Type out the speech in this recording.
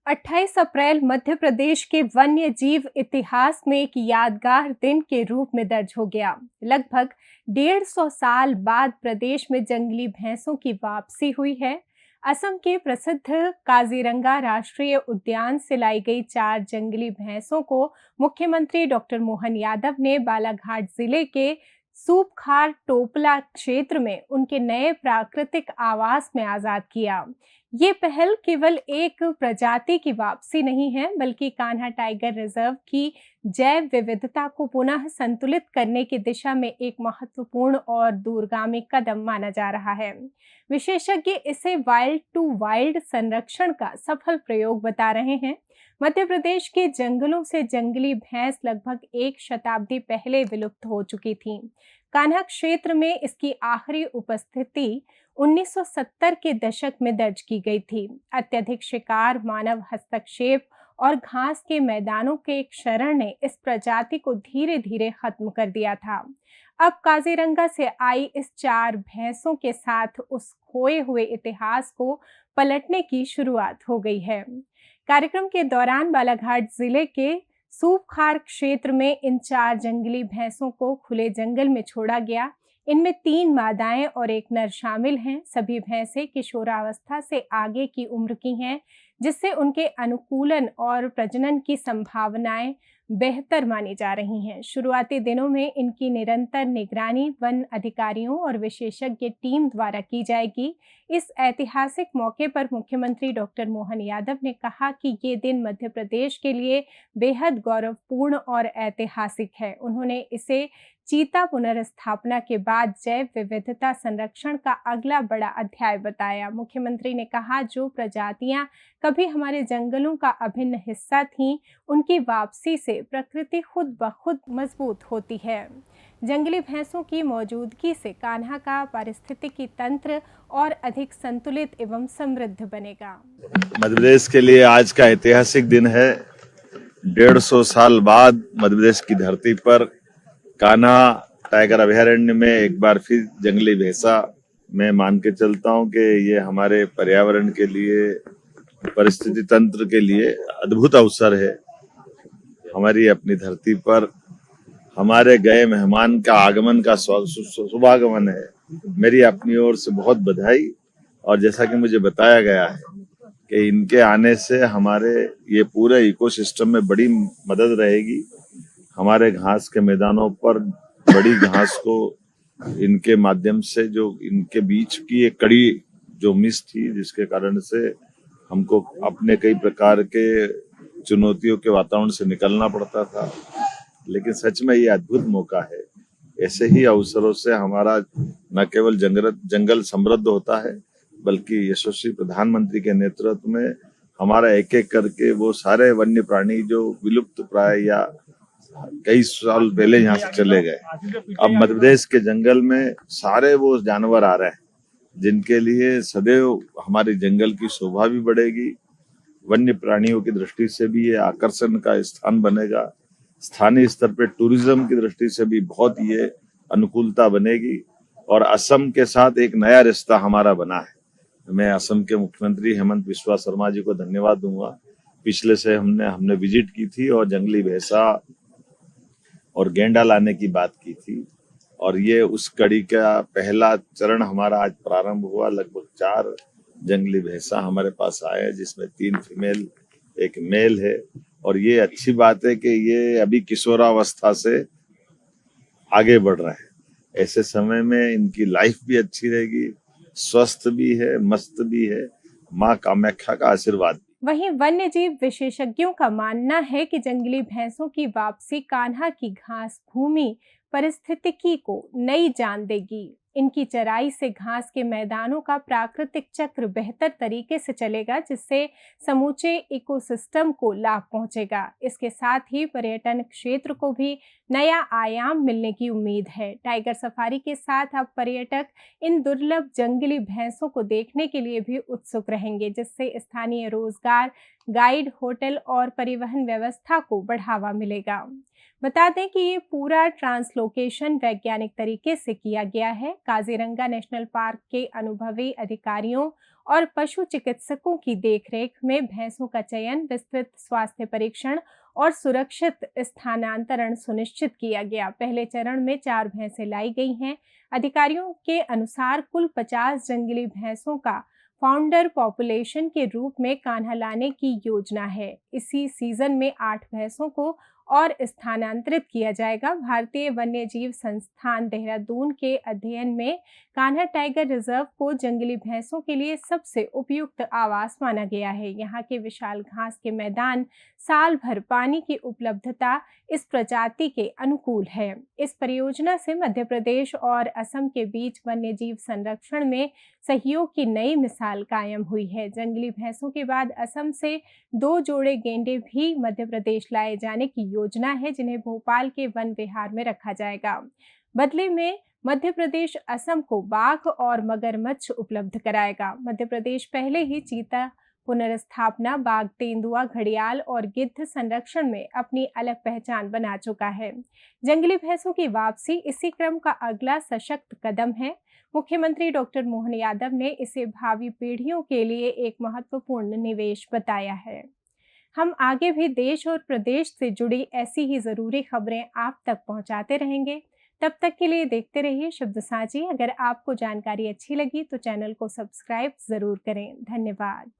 28 अप्रैल मध्य प्रदेश के वन्य जीव इतिहास में एक यादगार दिन के रूप में दर्ज हो गया। लगभग 150 साल बाद प्रदेश में जंगली भैंसों की वापसी हुई है। असम के प्रसिद्ध काजीरंगा राष्ट्रीय उद्यान से लाई गई 4 जंगली भैंसों को मुख्यमंत्री डॉक्टर मोहन यादव ने बालाघाट जिले के सूपखार टोपला क्षेत्र में उनके नए प्राकृतिक आवास में आजाद किया। ये पहल केवल एक प्रजाति की वापसी नहीं है, बल्कि कान्हा टाइगर रिजर्व की जैव विविधता को पुनः संतुलित करने की दिशा में एक महत्वपूर्ण और दूरगामी कदम माना जा रहा है। विशेषज्ञ इसे वाइल्ड टू वाइल्ड संरक्षण का सफल प्रयोग बता रहे हैं। मध्य प्रदेश के जंगलों से जंगली भैंस लगभग 1 शताब्दी पहले विलुप्त हो चुकी थी। कान्हा क्षेत्र में इसकी आखिरी उपस्थिति 1970 के दशक में दर्ज की गई थी। अत्यधिक शिकार, मानव हस्तक्षेप और घास के मैदानों के क्षरण ने इस प्रजाति को धीरे धीरे खत्म कर दिया था। अब काजीरंगा से आई इस 4 भैंसों के साथ उस खोए हुए इतिहास को पलटने की शुरुआत हो गई है। कार्यक्रम के दौरान बालाघाट जिले के सूपखार क्षेत्र में इन 4 जंगली भैंसों को खुले जंगल में छोड़ा गया। इनमें 3 मादाएं और 1 नर शामिल हैं। सभी भैंसें किशोरावस्था से आगे की उम्र की हैं, जिससे उनके अनुकूलन और प्रजनन की संभावनाएं बेहतर मानी जा रही हैं। शुरुआती दिनों में इनकी निरंतर निगरानी वन अधिकारियों और विशेषज्ञ टीम द्वारा की जाएगी। इस ऐतिहासिक मौके पर मुख्यमंत्री डॉक्टर मोहन यादव ने कहा कि ये दिन मध्य प्रदेश के लिए बेहद गौरवपूर्ण और ऐतिहासिक है। उन्होंने इसे चीता पुनर्स्थापना के बाद जैव विविधता संरक्षण का अगला बड़ा अध्याय बताया। मुख्यमंत्री ने कहा, जो प्रजातियां कभी हमारे जंगलों का अभिन्न हिस्सा थीं, उनकी वापसी से प्रकृति खुद ब खुद मजबूत होती है। जंगली भैंसों की मौजूदगी से कान्हा का पारिस्थितिकी तंत्र और अधिक संतुलित एवं समृद्ध बनेगा। मध्य प्रदेश के लिए आज का ऐतिहासिक दिन है। 150 साल बाद मध्य प्रदेश की धरती पर कान्हा टाइगर अभयारण्य में एक बार फिर जंगली भैंसा, मैं मान के चलता हूं कि ये हमारे पर्यावरण के लिए, परिस्थिति तंत्र के लिए अद्भुत अवसर है। हमारी अपनी धरती पर हमारे गए मेहमान का आगमन का शुभागमन है। मेरी अपनी ओर से बहुत बधाई। और जैसा कि मुझे बताया गया है कि इनके आने से हमारे ये पूरे इकोसिस्टम में बड़ी मदद रहेगी। हमारे घास के मैदानों पर बड़ी घास को इनके माध्यम से, जो इनके बीच की एक कड़ी जो मिस थी, जिसके कारण से हमको अपने कई प्रकार के चुनौतियों के वातावरण से निकलना पड़ता था, लेकिन सच में ये अद्भुत मौका है। ऐसे ही अवसरों से हमारा न केवल जंगल समृद्ध होता है, बल्कि यशस्वी प्रधानमंत्री के नेतृत्व में हमारा एक एक करके वो सारे वन्य प्राणी जो विलुप्त प्राय या कई साल पहले यहाँ से चले गए, अब मध्य प्रदेश के जंगल में सारे वो जानवर आ रहे हैं, जिनके लिए सदैव हमारे जंगल की शोभा भी बढ़ेगी। वन्य प्राणियों की दृष्टि से भी ये आकर्षण का स्थान बनेगा। स्थानीय स्तर पे टूरिज्म की दृष्टि से भी बहुत ये अनुकूलता बनेगी। और असम के साथ एक नया रिश्ता हमारा बना है। मैं असम के मुख्यमंत्री हेमंत बिस्वा शर्मा जी को धन्यवाद दूंगा। पिछले से हमने विजिट की थी और जंगली भैंसा और गेंडा लाने की बात की थी, और ये उस कड़ी का पहला चरण हमारा आज प्रारंभ हुआ। लगभग 4 जंगली भैंसा हमारे पास आए, जिसमें 3 फीमेल 1 मेल है। और ये अच्छी बात है कि ये अभी किशोरावस्था से आगे बढ़ रहे हैं। ऐसे समय में इनकी लाइफ भी अच्छी रहेगी, स्वस्थ भी है, मस्त भी है। माँ कामाख्या का आशीर्वाद। वहीं वन्य जीव विशेषज्ञों का मानना है कि जंगली भैंसों की वापसी कान्हा की घास भूमि परिस्थितिकी को नई जान देगी। इनकी चराई से घास के मैदानों का प्राकृतिक चक्र बेहतर तरीके से चलेगा, जिससे समूचे इकोसिस्टम को लाभ पहुंचेगा। इसके साथ ही पर्यटन क्षेत्र को भी नया आयाम मिलने की उम्मीद है। टाइगर सफारी के साथ अब पर्यटक इन दुर्लभ जंगली भैंसों को देखने के लिए भी उत्सुक रहेंगे, जिससे स्थानीय रोजगार, गाइड, होटल और परिवहन व्यवस्था को बढ़ावा मिलेगा। बता दें कि ये पूरा ट्रांसलोकेशन वैज्ञानिक तरीके से किया गया है। काजीरंगा नेशनल पार्क के अनुभवी अधिकारियों और पशु चिकित्सकों की देखरेख में भैंसों का चयन, विस्तृत स्वास्थ्य परीक्षण और सुरक्षित स्थानांतरण सुनिश्चित किया गया। पहले चरण में 4 भैंसें लाई गई हैं। अधिकारियों के अनुसार कुल 50 जंगली भैंसों का फाउंडर पॉपुलेशन के रूप में कान्हा लाने की योजना है। इसी सीजन में 8 भैंसों को और स्थानांतरित किया जाएगा। भारतीय वन्य जीव संस्थान देहरादून के अध्ययन में कान्हा टाइगर रिजर्व को जंगली भैंसों के लिए सबसे उपयुक्त आवास माना गया है। यहाँ के विशाल घास के मैदान, साल भर पानी की उपलब्धता इस प्रजाति के अनुकूल है। इस परियोजना से मध्य प्रदेश और असम के बीच वन्य जीव संरक्षण में सहयोग की नई मिसाल कायम हुई है। जंगली भैंसों के बाद असम से 2 जोड़े गेंडे भी मध्य प्रदेश लाए जाने की योजना है, जिन्हें भोपाल के वन विहार में रखा जाएगा। बदले में मध्य प्रदेश असम को बाघ और मगरमच्छ उपलब्ध कराएगा। मध्य प्रदेश पहले ही चीता पुनर्स्थापना, बाघ, तेंदुआ, घड़ियाल और गिद्ध संरक्षण में अपनी अलग पहचान बना चुका है। जंगली भैंसों की वापसी इसी क्रम का अगला सशक्त कदम है। मुख्यमंत्री डॉक्टर मोहन यादव ने इसे भावी पीढ़ियों के लिए एक महत्वपूर्ण निवेश बताया है। हम आगे भी देश और प्रदेश से जुड़ी ऐसी ही जरूरी खबरें आप तक पहुंचाते रहेंगे। तब तक के लिए देखते रहिए शब्द साझी। अगर आपको जानकारी अच्छी लगी तो चैनल को सब्सक्राइब जरूर करें। धन्यवाद।